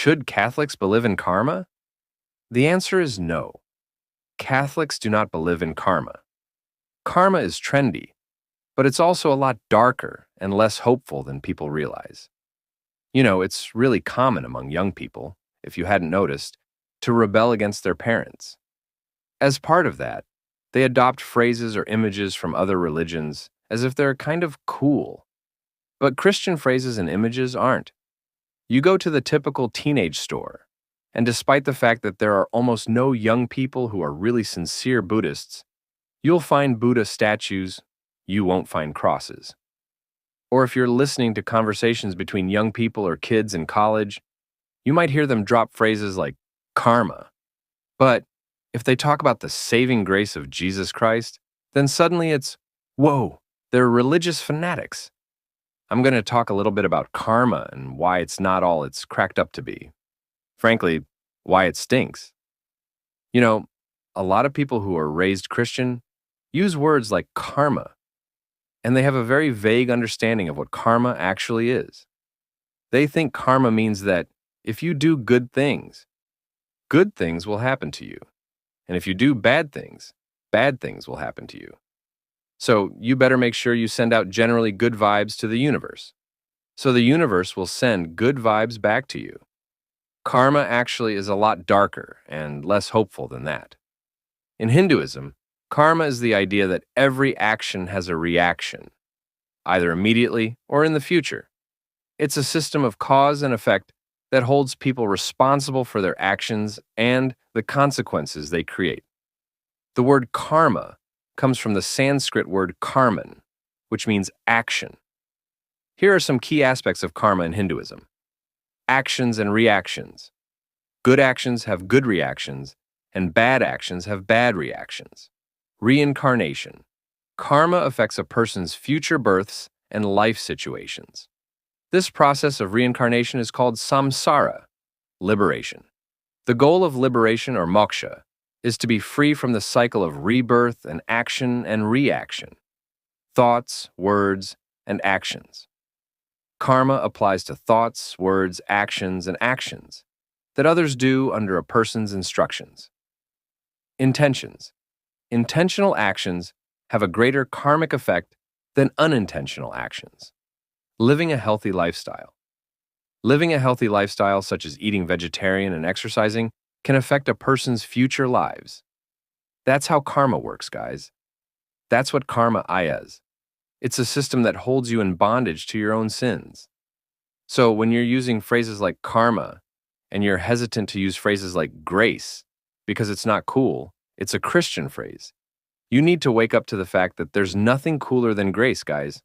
Should Catholics believe in karma? The answer is no. Catholics do not believe in karma. Karma is trendy, but it's also a lot darker and less hopeful than people realize. It's really common among young people, if you hadn't noticed, to rebel against their parents. As part of that, they adopt phrases or images from other religions as if they're kind of cool. But Christian phrases and images aren't. You go to the typical teenage store, and despite the fact that there are almost no young people who are really sincere Buddhists, you'll find Buddha statues, you won't find crosses. Or if you're listening to conversations between young people or kids in college, you might hear them drop phrases like karma. But if they talk about the saving grace of Jesus Christ, then suddenly it's, whoa, they're religious fanatics. I'm going to talk a little bit about karma and why it's not all it's cracked up to be. Frankly, why it stinks. A lot of people who are raised Christian use words like karma, and they have a very vague understanding of what karma actually is. They think karma means that if you do good things will happen to you. And if you do bad things will happen to you. So you better make sure you send out generally good vibes to the universe. So the universe will send good vibes back to you. Karma actually is a lot darker and less hopeful than that. In Hinduism, karma is the idea that every action has a reaction, either immediately or in the future. It's a system of cause and effect that holds people responsible for their actions and the consequences they create. The word karma comes from the Sanskrit word karman, which means action. Here are some key aspects of karma in Hinduism. Actions and reactions. Good actions have good reactions, and bad actions have bad reactions. Reincarnation. Karma affects a person's future births and life situations. This process of reincarnation is called samsara, liberation. The goal of liberation, or moksha, is to be free from the cycle of rebirth and action and reaction, thoughts, words, and actions. Karma applies to thoughts, words, actions, and actions that others do under a person's instructions. Intentions. Intentional actions have a greater karmic effect than unintentional actions. Living a healthy lifestyle. Living a healthy lifestyle, such as eating vegetarian and exercising, can affect a person's future lives. That's how karma works, guys. That's what karma is. It's a system that holds you in bondage to your own sins. So when you're using phrases like karma, and you're hesitant to use phrases like grace, because it's not cool, it's a Christian phrase. You need to wake up to the fact that there's nothing cooler than grace, guys.